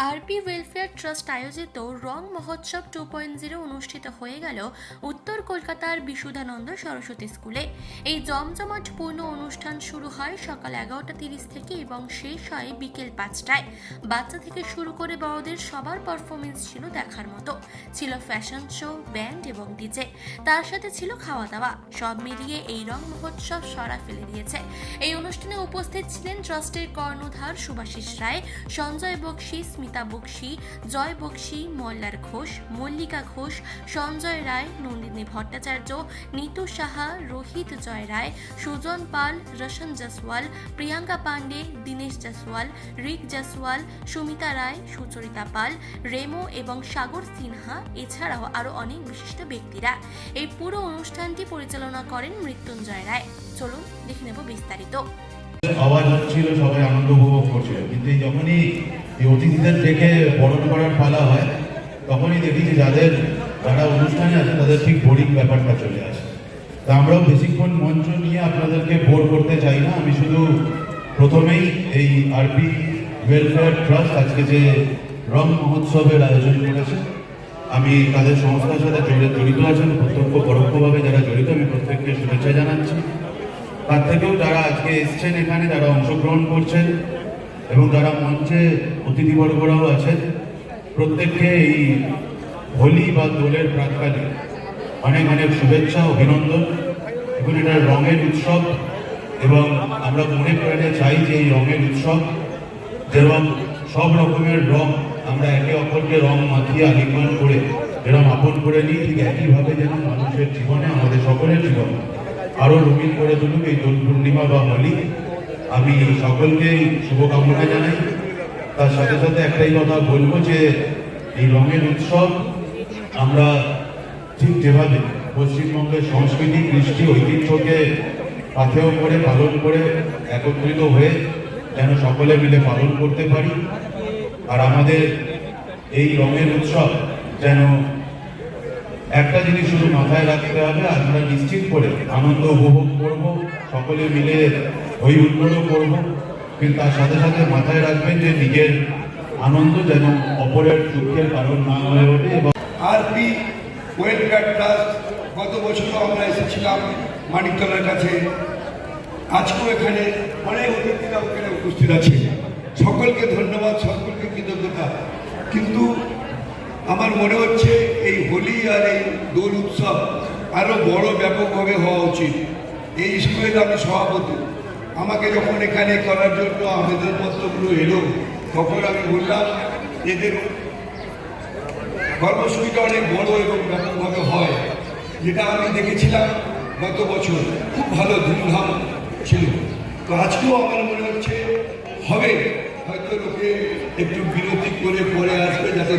RP welfare trust আয়োজিত রং মহোৎসব 2.0 অনুষ্ঠিত হয়ে গেল উত্তর কলকাতার বিশুধানন্দ সরস্বতী স্কুলে। এই জমজমাটপূর্ণ অনুষ্ঠান শুরু হয় সকাল 11:30 থেকে এবং শেষ হয় বিকেল 5টায়। বাচ্চা থেকে শুরু করে বড়দের সবার পারফরমেন্স ছিল দেখার মতো। ছিল ফ্যাশন শো, ব্যান্ড এবং ডিজে, তার সাথে ছিল খাওয়া দাওয়া। সব মিলিয়ে এই রং মহোৎসব সাড়া ফেলে দিয়েছে। এই অনুষ্ঠানে উপস্থিত ছিলেন ট্রাস্টের কর্ণধার সুভাষিস রায়, সঞ্জয় বক্সি, স্মিতা বক্সি, জয় বক্সি, মল্লার ঘোষ, মল্লিকা ঘোষ, সঞ্জয় রায়, নন্দিনী ভট্টাচার্য, নিতু সাহা, রোহিত জয় রায়, সুজন পাল, রশন জসওয়াল, প্রিয়াঙ্কা পান্ডে, দীনেশ জসওয়াল, রিক জসওয়াল, সুমিতা রায়, সুচরিতা পাল, রেমো এবং সাগর সিনহা, এছাড়াও আরও অনেক বিশিষ্ট ব্যক্তিরা। এই পুরো অনুষ্ঠানটি পরিচালনা করেন মৃত্যুঞ্জয় রায়। চলুন দেখে নেব বিস্তারিত। আওয়াজ হচ্ছিল, সবাই আনন্দ উপভোগ করছিল, কিন্তু যখনই এই অতিথিদের ডেকে বরণ করার পালা হয় তখনই দেখি যে যারা অনুষ্ঠানে আছে তাদের ঠিক বোরিং ব্যাপারটা চলে আসে। তা আমরাও বেশিক্ষণ মঞ্চ নিয়ে আপনাদেরকে বোর করতে চাই না। আমি শুধু প্রথমেই এই আরপি ওয়েলফেয়ার ট্রাস্ট আজকে যে রং মহোৎসবের আয়োজন করেছে, আমি তাদের সংস্থার সাথে জড়িত আছেন প্রত্যক্ষ পরোক্ষভাবে যারা জড়িত, আমি প্রত্যেককে শুভেচ্ছা জানাচ্ছি। তার থেকেও যারা আজকে এসছেন এখানে, যারা অংশগ্রহণ করছেন এবং যারা মঞ্চে অতিথিবর্গরাও আছেন, প্রত্যেককে এই হোলি বা দোলের প্রাক্কালে অনেক অনেক শুভেচ্ছা, অভিনন্দন। এখন এটা রঙের উৎসব এবং আমরা মনে প্রাণে চাই যে এই রঙের উৎসব যেরকম সব রকমের রং আমরা একে অপরকে রং মাখিয়ে আলিঙ্গন করে যেরকম আপন করে নিই, ঠিক একইভাবে যেন মানুষের জীবনে, আমাদের সকলের জীবনে আরো রঙিন করে তুলুক এই দোল পূর্ণিমা বা হোলি। আমি সকলকেই শুভকামনা জানাই। তার সাথে সাথে একটাই কথা বলবো যে এই রঙের উৎসব আমরা ঠিক যেভাবে পশ্চিমবঙ্গের সংস্কৃতি, কৃষ্টি, ঐতিহ্যকে পাথেয় করে পালন করে একত্রিত হয়ে যেন সকলে মিলে পালন করতে পারি। আর আমাদের এই রঙের উৎসব যেন একটা জিনিস শুধু মাথায় রাখতে হবে, আমরা নিশ্চিত করে আনন্দ উপভোগ করব, সকলে মিলে ওই উন্নত করব, কিন্তু তার সাথে সাথে মাথায় রাখবেন যে নিজের আনন্দ যেন অপরের দুঃখের কারণ না হয়ে ওঠে। এবং আরপি ওয়েলফেয়ার ট্রাস্ট গত বছরও আমরা এসেছিলাম মানিকতলার কাছে, আজকেও এখানে অনেক অতিথিরা ওখানে উপস্থিত আছে। সকলকে ধন্যবাদ, সকলকে কৃতজ্ঞতা। কিন্তু আমার মনে হচ্ছে এই হোলি আর এই দোল উৎসব আরও বড় ব্যাপকভাবে হওয়া উচিত। এই স্কুলের আমি সভাপতি, আমাকে যখন এখানে করার জন্য আবেদনপত্রগুলো এলো তখন আমি বললাম এদের কর্মসূচিটা অনেক বড় এবং ব্যাপকভাবে হয়, যেটা আমি দেখেছিলাম গত বছর খুব ভালো ধুমধাম ছিল। তো আজকেও আমার মনে হচ্ছে হবে, হয়তো লোকে একটু বিরতি করে পরে আসবে যাতে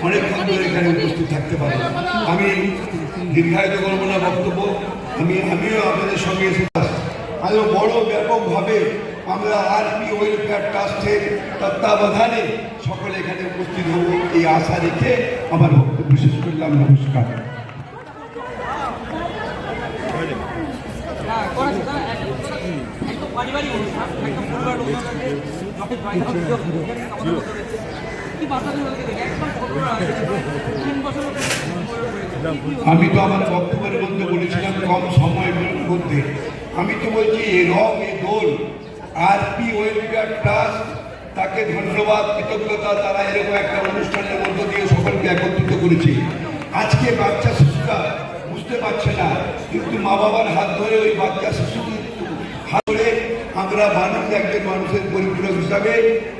অনেকক্ষণ ধরে এখানে উপস্থিত থাকতে পারে। আমি দীর্ঘায়িত করব না বক্তব্য, আমিও আপনাদের সঙ্গে এসে আরও বড় ব্যাপকভাবে আমরা আরপি ওয়েলফেয়ার ট্রাস্টের তত্ত্বাবধানে সকলে এখানে উপস্থিত হব এই আশা রেখে আমার বক্তব্য শেষ করলাম। নমস্কার। আমি তো আমার বক্তব্যের মধ্যে বলেছিলাম কম সময়ের মধ্যে, আমি তো বলছি এ রং এ দোল আরপি ওয়েলফেয়ার ট্রাস্ট, তাকে ধন্যবাদ, কৃতজ্ঞতা। তারা এরকম একটা অনুষ্ঠানের মধ্য দিয়ে সকলকে একত্রিত করেছে। আজকে বাচ্চা শিশুরা বুঝতে পারছে না, কিন্তু মা বাবার হাত ধরে ওই বাচ্চা শিশুকে হাত ধরে আমরা মানুষ, একজন মানুষের পরিপূরক হিসাবে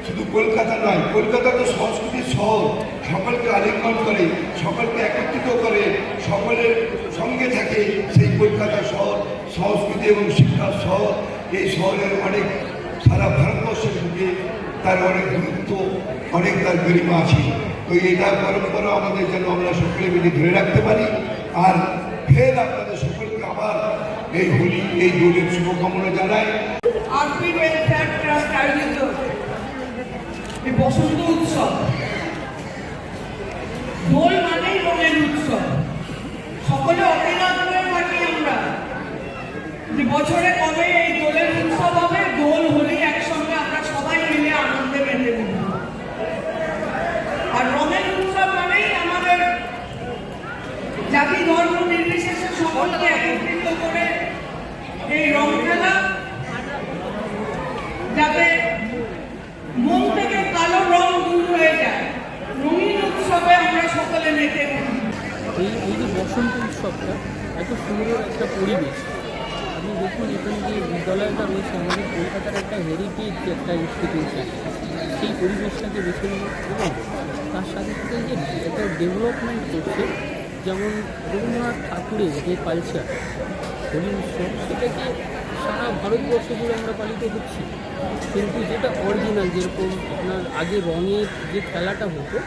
শুধু কলকাতা নয়, কলকাতা তো সংস্কৃতির শহর, সকলকে আলিঙ্গন করে, সকলকে একত্রিত করে, সকলের সঙ্গে থাকে সেই কলকাতা শহর, সংস্কৃতি এবং শিক্ষার শহর। এই শহরের অনেক সারা ভারতবর্ষের বুকে তার অনেক গুরুত্ব, অনেক তার গরিমা আছে। তো এটা পরম্পরা আমাদের যেন আমরা সকলে মিলে ধরে রাখতে পারি। আর ফের আপনাদের সকলকে আবার এই হোলি, এই দোলের শুভকামনা জানাই। আরপি ওয়েলফেয়ার ট্রাস্ট আয়োজিত এই বসন্ত উৎসব, দোল মানেই রঙের উৎসব। সকলে অপেক্ষা করে থাকি আমরা যে বছরে কবে এই দোলের উৎসব হবে, দোল হোলি একসঙ্গে আমরা সবাই মিলে আনন্দে মেতে উঠব। এত সুন্দর একটা পরিবেশ। আপনি দেখুন এখানে যে বিদ্যালয়টা রয়েছে আমাদের কলকাতার একটা হেরিটেজ একটা ইনস্টিটিউশন, সেই পরিবেশটাকে বেছে নেব এবং তার সাথে সাথে যে একটা ডেভেলপমেন্ট করছে, যেমন রবীন্দ্রনাথ ঠাকুরের যে কালচার হোলি উৎসব, সেটাকে সারা ভারতবর্ষ জুড়ে আমরা পালিত হচ্ছি। কিন্তু যেটা অরিজিনাল, যেরকম আপনার আগে রঙের যে খেলাটা হতো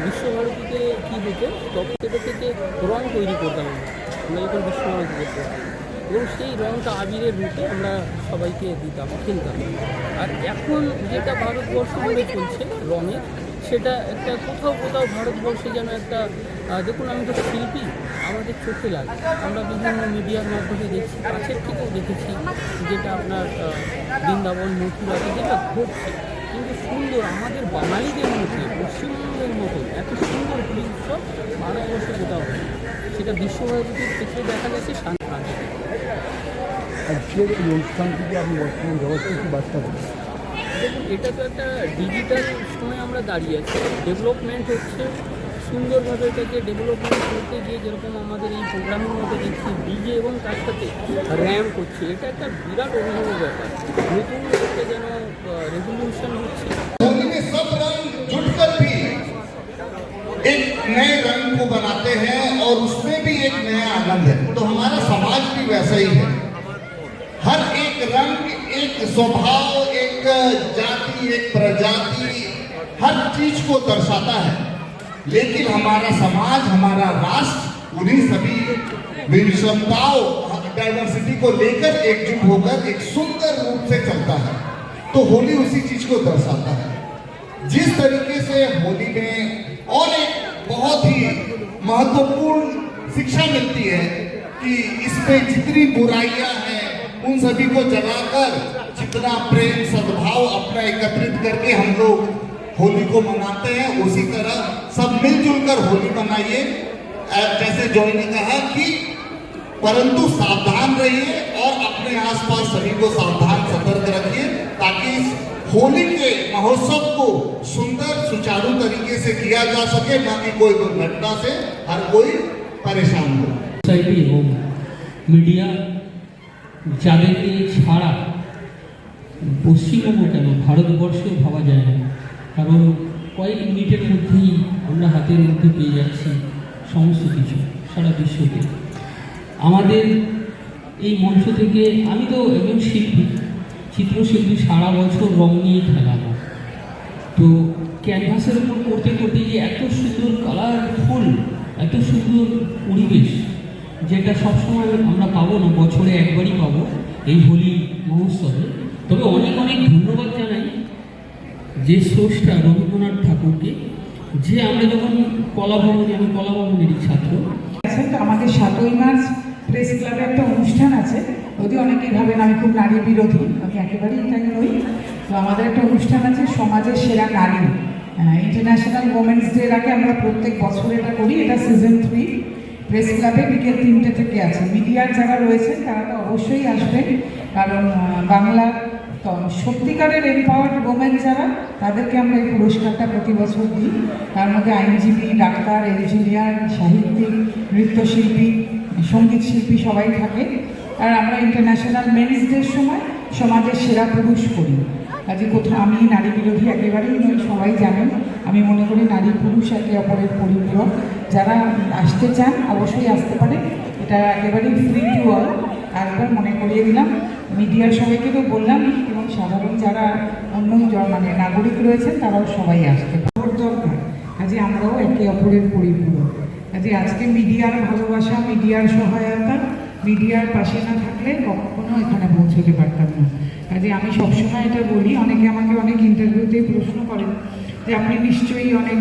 বিশ্বভারতীতে কী হতো, তখন সেটা থেকে রঙ তৈরি করতাম আমরা যখন বিশ্বভারতীতে পড়তাম, এবং সেই রঙটা আবিরের রূপে আমরা সবাইকে দিতাম, খেলতাম। আর এখন যেটা ভারতবর্ষ জুড়ে চলছে রঙের, সেটা একটা কোথাও কোথাও ভারতবর্ষে যেন একটা দেখুন, আমি তো শিল্পী, আমাদের চোখে লাগে, আমরা বিভিন্ন মিডিয়ার মাধ্যমে দেখছি, কাছের থেকেও দেখেছি যেটা আপনার বৃন্দাবন মথুরাতে যেটা ঘটছে। কিন্তু সুন্দর আমাদের বাঙালিদের মধ্যে পশ্চিমবঙ্গের মতো এত সুন্দর হোলি উৎসব ভারতবর্ষে কোথাও হয়, সেটা বিশ্বভারতীর ক্ষেত্রে দেখা গেছে শান্তি। আজকের এই অনুষ্ঠান থেকে আপনি বর্তমান জগৎকে কি বার্তা দেবেন? দেখুন, এটা তো একটা ডিজিটাল সময় আমরা দাঁড়িয়ে আছি, ডেভেলপমেন্ট হচ্ছে সুন্দরভাবে। এটাকে ডেভেলপমেন্ট করতে গিয়ে যেরকম আমাদের এই প্রোগ্রামের মধ্যে দেখছি ডিজে এবং তার সাথে র্যাম্প হচ্ছে, এটা একটা বিরাট অভিনব ব্যাপার। নতুন একটা যেন রেভলিউশন হচ্ছে। होली में सब रंग जुटकर भी एक नए रंग को बनाते हैं और उसमें भी एक नया आनंद है। तो हमारा समाज भी वैसा ही है, हर एक रंग एक स्वभाव, एक जाति, एक प्रजाति, हर चीज को दर्शाता है। लेकिन हमारा समाज, हमारा राष्ट्र उन्हीं सभी विषमताओं, डाइवर्सिटी को लेकर एकजुट होकर एक सुंदर रूप से चलता है। तो होली उसी चीज को दर्शाता है। जिस तरीके से होली में और एक बहुत ही महत्वपूर्ण शिक्षा मिलती है कि इसमें जितनी बुराइयां हैं उन सभी को जलाकर जितना प्रेम सद्भाव अपना एकत्रित करके हम लोग होली को मनाते हैं, उसी तरह सब मिलजुल कर होली मनाइए। जैसे जॉय ने कहा कि परंतु सावधान रहिए और अपने आसपास सभी को सावधान सतर्क रखिए, ताकि इस होली के महोत्सव को सुंदर सुचारू तरीके से किया जा सके, न कि कोई दुर्घटना से हर कोई परेशान हो। সোসাইটি এবং মিডিয়া যাদেরকে ছাড়া পশ্চিমবঙ্গ কেন ভারতবর্ষেও ভাবা যায় না, কারণ কয়েক মিনিটের মধ্যেই আমরা হাতের মধ্যে পেয়ে যাচ্ছি সমস্ত কিছু সারা বিশ্বকে। আমাদের এই মঞ্চ থেকে, আমি তো একজন শিল্পী, চিত্রশিল্পী, সারা বছর রং নিয়ে খেলা আমার, তো ক্যানভাসের উপর করতে করতে যে এত সুন্দর কালারফুল, এত সুন্দর পরিবেশ, যেটা সবসময় আমরা পাবো না, বছরে একবারই পাবো এই হোলি মহোৎসবে। তবে অনেক অনেক ধন্যবাদ জানাই যে স্রষ্টা রবীন্দ্রনাথ ঠাকুরকে, যে আমরা যখন কলাভবনে, আমি কলাভবনেরই ছাত্র। তো আমাদের 7ই মার্চ প্রেস ক্লাবে একটা অনুষ্ঠান আছে, যদিও অনেকেই ভাবেন আমি খুব নারী বিরোধী, আমি একেবারেই এখানে নই। তো আমাদের একটা অনুষ্ঠান আছে সমাজের সেরা নারী, ইন্টারন্যাশনাল ওমেন্স ডের আগে আমরা প্রত্যেক বছর এটা করি। এটা সিজন 3 প্রেস ক্লাবে বিকেল 3টে থেকে আছে। মিডিয়ার যারা রয়েছেন তারা তো অবশ্যই আসবেন, কারণ বাংলার সত্যিকারের এম্পাওয়ার্ড ওমেন যারা, তাদেরকে আমরা এই পুরস্কারটা প্রতি বছর দিই। তার মধ্যে আইনজীবী, ডাক্তার, ইঞ্জিনিয়ার, সাহিত্যিক, নৃত্যশিল্পী, সঙ্গীত শিল্পী সবাই থাকে। আর আমরা ইন্টারন্যাশনাল মেন্স ডের সময় সমাজের সেরা পুরুষ করি। কাজে কোথাও আমি নারী বিরোধী একেবারেই নই, সবাই জানেন। আমি মনে করি নারী পুরুষ একে অপরের পরিপূরক। যারা আসতে চান অবশ্যই আসতে পারে, এটা একেবারেই ফ্রি টু অল। একবার মনে করিয়ে দিলাম, মিডিয়ার সবাইকে তো বললাম, এবং সাধারণ যারা অন্য মানে নাগরিক রয়েছেন তারাও সবাই আসতে পারে দরকার। কাজে আমরাও একে অপরের পরিপূরক। কাজে আজকে মিডিয়ার ভালোবাসা, মিডিয়ার সহায়তা, মিডিয়ার পাশে না থাকলে কখনো এখানে পৌঁছতে পারতাম না। কাজে আমি সবসময় এটা বলি, অনেকে আমাকে অনেক ইন্টারভিউতেই প্রশ্ন করেন যে আপনি নিশ্চয়ই অনেক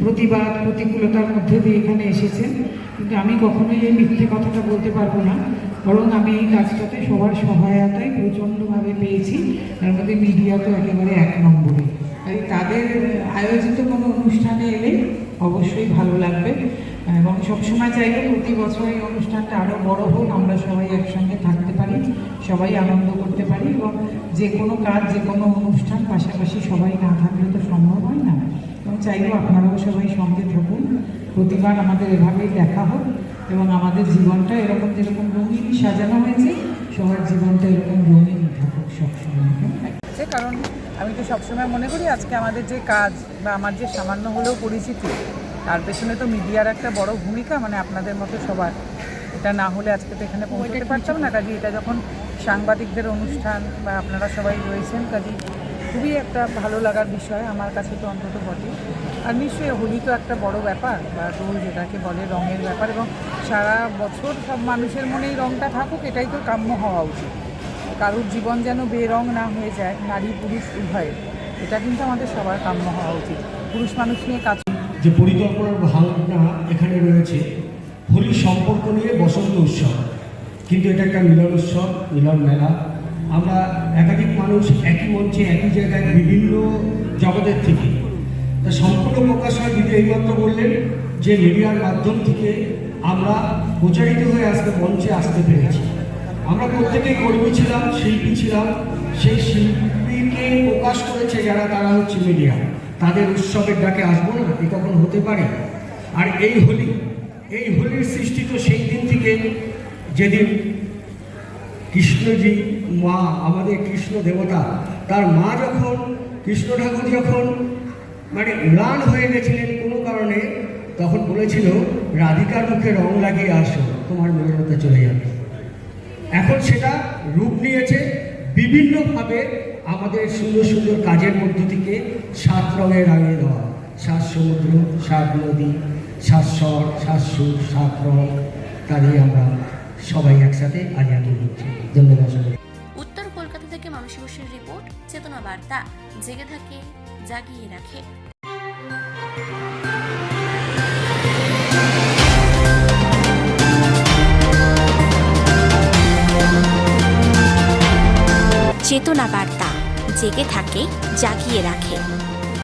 প্রতিবাদ প্রতিকূলতার মধ্যে দিয়ে এখানে এসেছেন, কিন্তু আমি কখনোই এই মিথ্যে কথাটা বলতে পারবো না। বরং আমি এই কাজটাতে সবার সহায়তায় প্রচণ্ডভাবে পেয়েছি, তার মধ্যে মিডিয়া তো একেবারে 1 নম্বরে। তাই তাদের আয়োজিত কোনো অনুষ্ঠানে এলে অবশ্যই ভালো লাগবে, এবং সবসময় চাইলে প্রতি বছর এই অনুষ্ঠানটা আরও বড় হোক, আমরা সবাই একসঙ্গে থাকতে পারি, সবাই আনন্দ করতে পারি, এবং যে কোনো কাজ, যে কোনো অনুষ্ঠান পাশাপাশি সবাই না থাকলে তো সম্ভব হয় না। এবং চাইলেও আপনারাও সবাই সঙ্গে থাকুন, প্রতিবার আমাদের এভাবেই দেখা হোক। এবং আমাদের জীবনটা এরকম যেরকম রঙিন সাজানো হয়েছে, সবার জীবনটা এরকম রঙিন থাকুক সবসময়। কারণ আমি তো সবসময় মনে করি আজকে আমাদের যে কাজ বা আমার যে সামান্য হলেও পরিচিতি, তার পেছনে তো মিডিয়ার একটা বড় ভূমিকা, মানে আপনাদের মতো সবার। এটা না হলে আজকে তো এখানে পৌঁছতে পারতাম না। কাজে এটা যখন সাংবাদিকদের অনুষ্ঠান বা আপনারা সবাই রয়েছেন, কাজে খুবই একটা ভালো লাগার বিষয় আমার কাছে তো অন্তত বটে। আর নিশ্চয়ই হোলি তো একটা বড় ব্যাপার, বা দোল যেটাকে বলে রঙের ব্যাপার, এবং সারা বছর সব মানুষের মনেই রঙটা থাকুক, এটাই তো কাম্য হওয়া উচিত। কারোর জীবন যেন বেরঙ না হয়ে যায়, নারী পুরুষ উভয়ে, এটা কিন্তু আমাদের সবার কাম্য হওয়া উচিত। পুরুষ মানুষ নিয়ে কাজ যে পরিকল্পনার ভাবনা এখানে রয়েছে, হোলি সম্পর্ক নিয়ে বসন্ত উৎসব, কিন্তু এটা একটা মিলন উৎসব, মিলন মেলা। আমরা একাধিক মানুষ একই মঞ্চে একই জায়গায় বিভিন্ন জগতের থেকে, তা সম্পূর্ণ প্রকাশ হয় দিদি এইমাত্র বললেন যে মিডিয়ার মাধ্যম থেকে আমরা প্রচারিত হয়ে আজকে মঞ্চে আসতে পেরেছি। আমরা প্রত্যেকেই কর্মী ছিলাম, শিল্পী ছিলাম, সেই শিল্পীকে প্রকাশ করেছে যারা, তারা হচ্ছে মিডিয়া। তাদের উৎসবের ডাকে আসবো না, এ কখন হতে পারে? আর এই হোলির সৃষ্টি তো সেই দিন থেকে, যেদিন কৃষ্ণজি মা, আমাদের কৃষ্ণ দেবতা, তার মা যখন, কৃষ্ণ ঠাকুর যখন মানে ম্লান হয়ে গেছিলেন কোনো কারণে, তখন বলেছিল রাধিকার মুখে রং লাগিয়ে আসো, তোমার মেলনতা চলে যাবে। এখন সেটা রূপ নিয়েছে বিভিন্নভাবে, আমাদের সুন্দর সুন্দর কাজের মধ্য থেকে 7 রঙে রাঙিয়ে দেওয়া, 7 সমুদ্র, 7 নদী, 7 স্বর, 7 সুর, 7 রং, তারই আমরা সবাই একসাথে আজ এগিয়ে দিচ্ছি। ধন্যবাদ। উত্তর কলকাতা থেকে মানসী ঘোষের রিপোর্ট, চেতনা বার্তা, জেগে থাকে, জাগিয়ে রাখে। চেতনা বার্তা, জেগে থাকে, জাগিয়ে রাখে।